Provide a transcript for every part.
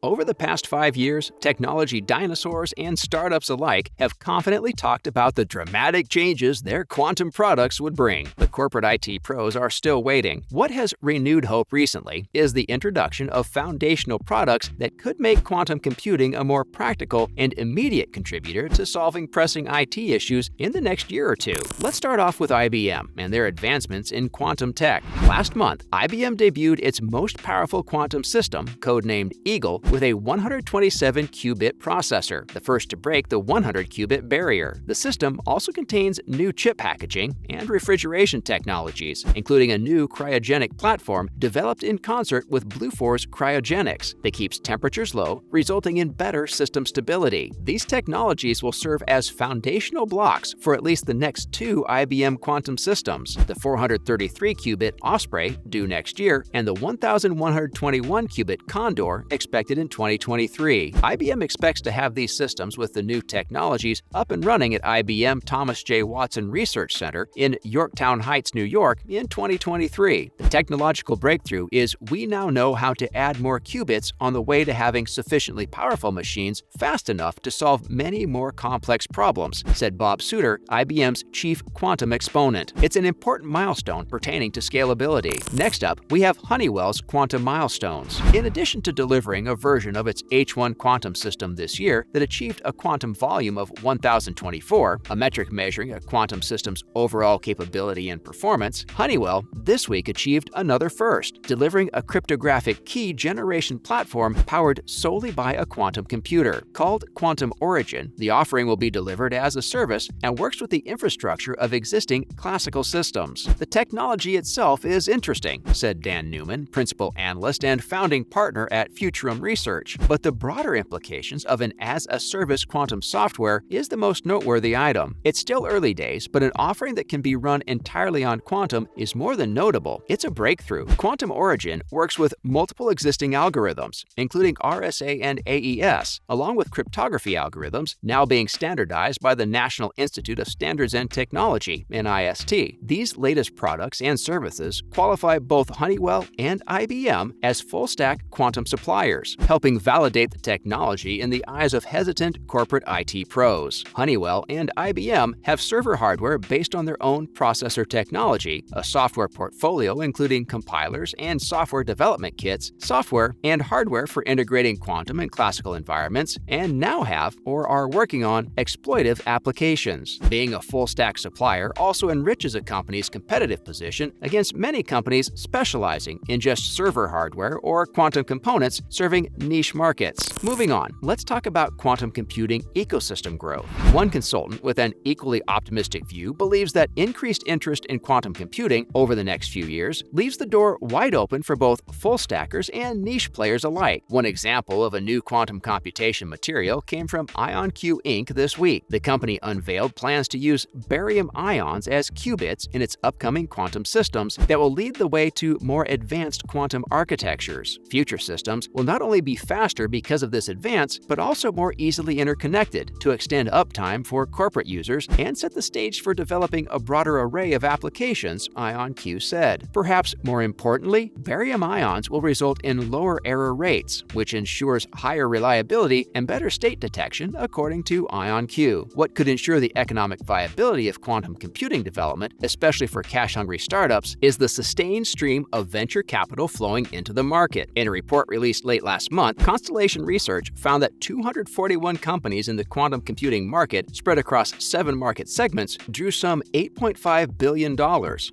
Over the past 5 years, technology dinosaurs and startups alike have confidently talked about the dramatic changes their quantum products would bring. The corporate IT pros are still waiting. What has renewed hope recently is the introduction of foundational products that could make quantum computing a more practical and immediate contributor to solving pressing IT issues in the next year or two. Let's start off with IBM and their advancements in quantum tech. Last month, IBM debuted its most powerful quantum system, codenamed Eagle, with a 127-qubit processor, the first to break the 100-qubit barrier. The system also contains new chip packaging and refrigeration technologies, including a new cryogenic platform developed in concert with Blueforce Cryogenics that keeps temperatures low, resulting in better system stability. These technologies will serve as foundational blocks for at least the next 2 IBM quantum systems, the 433-qubit Osprey, due next year, and the 1,121-qubit Condor, expected in 2023. IBM expects to have these systems with the new technologies up and running at IBM Thomas J. Watson Research Center in Yorktown Heights, New York in 2023. The technological breakthrough is we now know how to add more qubits on the way to having sufficiently powerful machines fast enough to solve many more complex problems, said Bob Suter, IBM's chief quantum exponent. It's an important milestone pertaining to scalability. Next up, we have Honeywell's quantum milestones. In addition to delivering a version of its H1 quantum system this year that achieved a quantum volume of 1024, a metric measuring a quantum system's overall capability and performance, Honeywell this week achieved another first, delivering a cryptographic key generation platform powered solely by a quantum computer. Called Quantum Origin, the offering will be delivered as a service and works with the infrastructure of existing classical systems. The technology itself is interesting, said Dan Newman, principal analyst and founding partner at Futurum Research, but the broader implications of an as-a-service quantum software is the most noteworthy item. It's still early days, but an offering that can be run entirely on quantum is more than notable. It's a breakthrough. Quantum Origin works with multiple existing algorithms, including RSA and AES, along with cryptography algorithms now being standardized by the National Institute of Standards and Technology, NIST. These latest products and services qualify both Honeywell and IBM as full-stack quantum suppliers, helping validate the technology in the eyes of hesitant corporate IT pros. Honeywell and IBM have server hardware based on their own processor technology, a software portfolio including compilers and software development kits, software and hardware for integrating quantum and classical environments, and now have or are working on exploitive applications. Being a full-stack supplier also enriches a company's competitive position against many companies specializing in just server hardware or quantum components serving niche markets. Moving on, let's talk about quantum computing ecosystem growth. One consultant with an equally optimistic view believes that increased interest in quantum computing over the next few years leaves the door wide open for both full stackers and niche players alike. One example of a new quantum computation material came from IonQ Inc. this week. The company unveiled plans to use barium ions as qubits in its upcoming quantum systems that will lead the way to more advanced quantum architectures. Future systems will not only be faster because of this advance, but also more easily interconnected to extend uptime for corporate users and set the stage for developing a broader array of applications, IonQ said. Perhaps more importantly, barium ions will result in lower error rates, which ensures higher reliability and better state detection, according to IonQ. What could ensure the economic viability of quantum computing development, especially for cash-hungry startups, is the sustained stream of venture capital flowing into the market. In a report released late last month, Constellation Research found that 241 companies in the quantum computing market, spread across 7 market segments, drew some $8.5 billion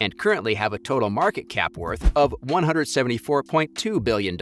and currently have a total market cap worth of $174.2 billion.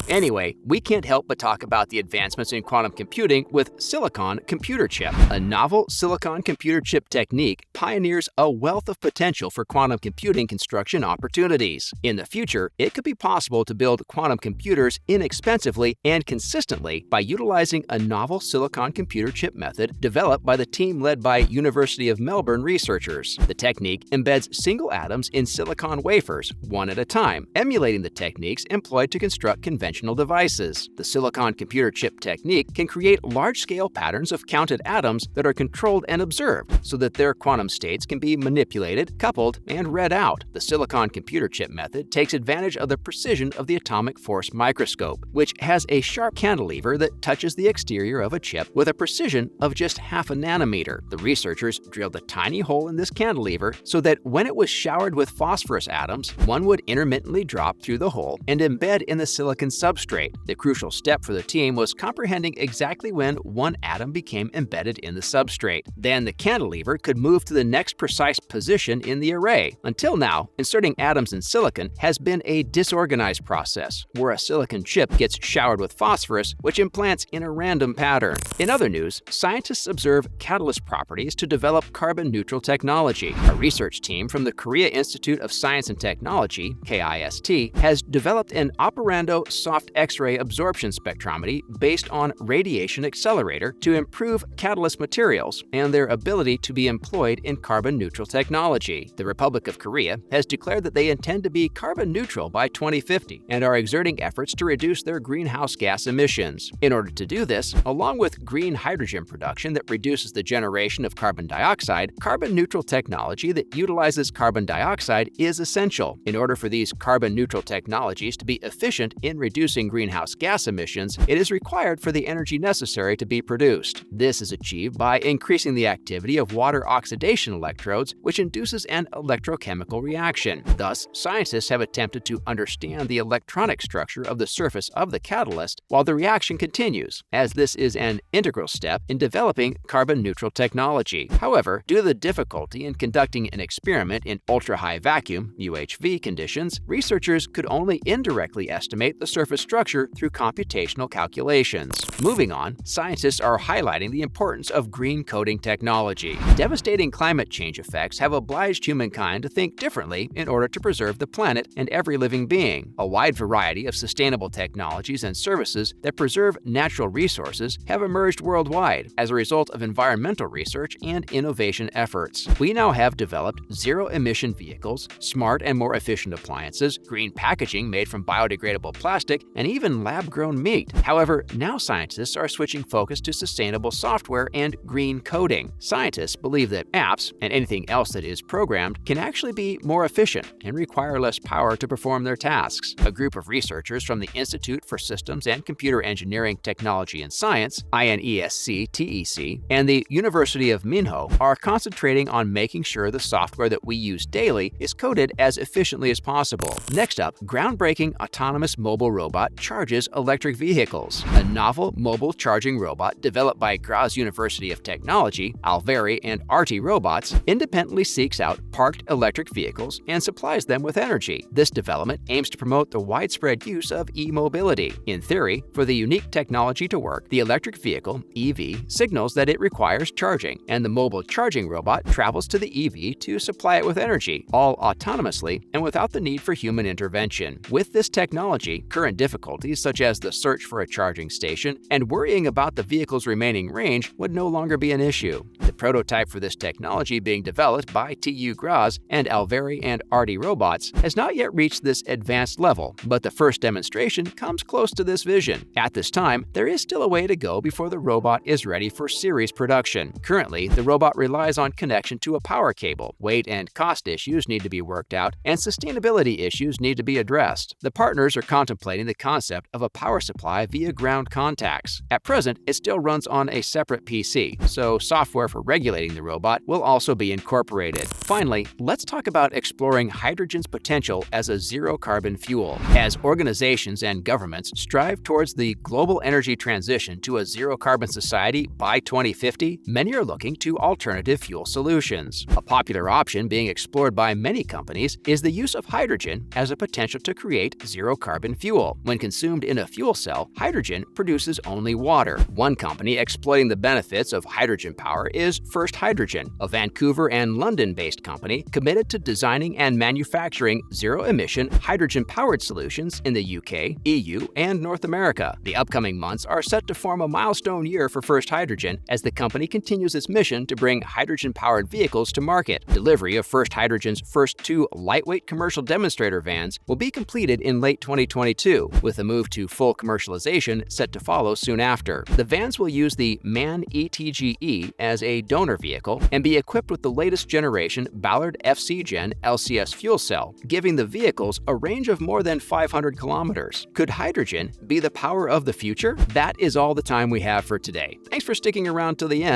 Anyway, we can't help but talk about the advancements in quantum computing with silicon computer chip. A novel silicon computer chip technique pioneers a wealth of potential for quantum computing construction opportunities. In the future, it could be possible to build quantum computers inexpensively and consistently by utilizing a novel silicon computer chip method developed by the team led by University of Melbourne researchers. The technique embeds single atoms in silicon wafers, one at a time, emulating the techniques employed to construct conventional devices. The silicon computer chip technique can create large-scale patterns of counted atoms that are controlled and observed so that their quantum states can be manipulated, coupled, and read out. The silicon computer chip method takes advantage of the precision of the atomic force microscope, which which has a sharp cantilever that touches the exterior of a chip with a precision of just half a nanometer. The researchers drilled a tiny hole in this cantilever so that when it was showered with phosphorus atoms, one would intermittently drop through the hole and embed in the silicon substrate. The crucial step for the team was comprehending exactly when one atom became embedded in the substrate. Then the cantilever could move to the next precise position in the array. Until now, inserting atoms in silicon has been a disorganized process, where a silicon chip gets showered with phosphorus, which implants in a random pattern. In other news, scientists observe catalyst properties to develop carbon-neutral technology. A research team from the Korea Institute of Science and Technology, KIST, has developed an operando soft X-ray absorption spectrometry based on radiation accelerator to improve catalyst materials and their ability to be employed in carbon-neutral technology. The Republic of Korea has declared that they intend to be carbon neutral by 2050 and are exerting efforts to reduce their greenhouse gas emissions. In order to do this, along with green hydrogen production that reduces the generation of carbon dioxide, carbon-neutral technology that utilizes carbon dioxide is essential. In order for these carbon-neutral technologies to be efficient in reducing greenhouse gas emissions, it is required for the energy necessary to be produced. This is achieved by increasing the activity of water oxidation electrodes, which induces an electrochemical reaction. Thus, scientists have attempted to understand the electronic structure of the surface of the catalyst while the reaction continues, as this is an integral step in developing carbon-neutral technology. However, due to the difficulty in conducting an experiment in ultra-high vacuum (UHV) conditions, researchers could only indirectly estimate the surface structure through computational calculations. Moving on, scientists are highlighting the importance of green coating technology. Devastating climate change effects have obliged humankind to think differently in order to preserve the planet and every living being. A wide variety of sustainable technologies and services that preserve natural resources have emerged worldwide as a result of environmental research and innovation efforts. We now have developed zero-emission vehicles, smart and more efficient appliances, green packaging made from biodegradable plastic, and even lab-grown meat. However, now scientists are switching focus to sustainable software and green coding. Scientists believe that apps, and anything else that is programmed, can actually be more efficient and require less power to perform their tasks. A group of researchers from the Institute for Systems and Computer Engineering, Technology and Science, INESC-TEC, and the University of Minho are concentrating on making sure the software that we use daily is coded as efficiently as possible. Next up, groundbreaking autonomous mobile robot charges electric vehicles. A novel mobile charging robot developed by Graz University of Technology, Alveri and Arti Robots independently seeks out parked electric vehicles and supplies them with energy. This development aims to promote the widespread use of e-mobility. In theory, for the unique technology to work, the electric vehicle, EV, signals that it requires charging, and the mobile charging robot travels to the EV to supply it with energy, all autonomously and without the need for human intervention. With this technology, current difficulties such as the search for a charging station and worrying about the vehicle's remaining range would no longer be an issue. The prototype for this technology being developed by TU Graz and Alveri and Arti Robots has not yet reached this advanced level, but the first demonstration comes close to this vision. At this time, there is still a way to go before the robot is ready for series production. Currently, the robot relies on connection to a power cable. Weight and cost issues need to be worked out, and sustainability issues need to be addressed. The partners are contemplating the concept of a power supply via ground contacts. At present, it still runs on a separate PC, so software for regulating the robot will also be incorporated. Finally, let's talk about exploring hydrogen's potential as a zero-carbon fuel. As organizations and governments strive towards the global energy transition to a zero-carbon society by 2050, many are looking to alternative fuel solutions. A popular option being explored by many companies is the use of hydrogen as a potential to create zero-carbon fuel. When consumed in a fuel cell, hydrogen produces only water. One company exploiting the benefits of hydrogen power is First Hydrogen, a Vancouver and London-based company committed to designing and manufacturing zero-emission hydrogen-powered solutions in the UK, EU, and North America. The upcoming months are set to form a milestone year for First Hydrogen as the company continues its mission to bring hydrogen-powered vehicles to market. Delivery of First Hydrogen's first 2 lightweight commercial demonstrator vans will be completed in late 2022, with a move to full commercialization set to follow soon after. The vans will use the MAN ETGE as a a donor vehicle and be equipped with the latest generation Ballard FC-Gen LCS fuel cell, giving the vehicles a range of more than 500 kilometers. Could hydrogen be the power of the future? That is all the time we have for today. Thanks for sticking around to the end.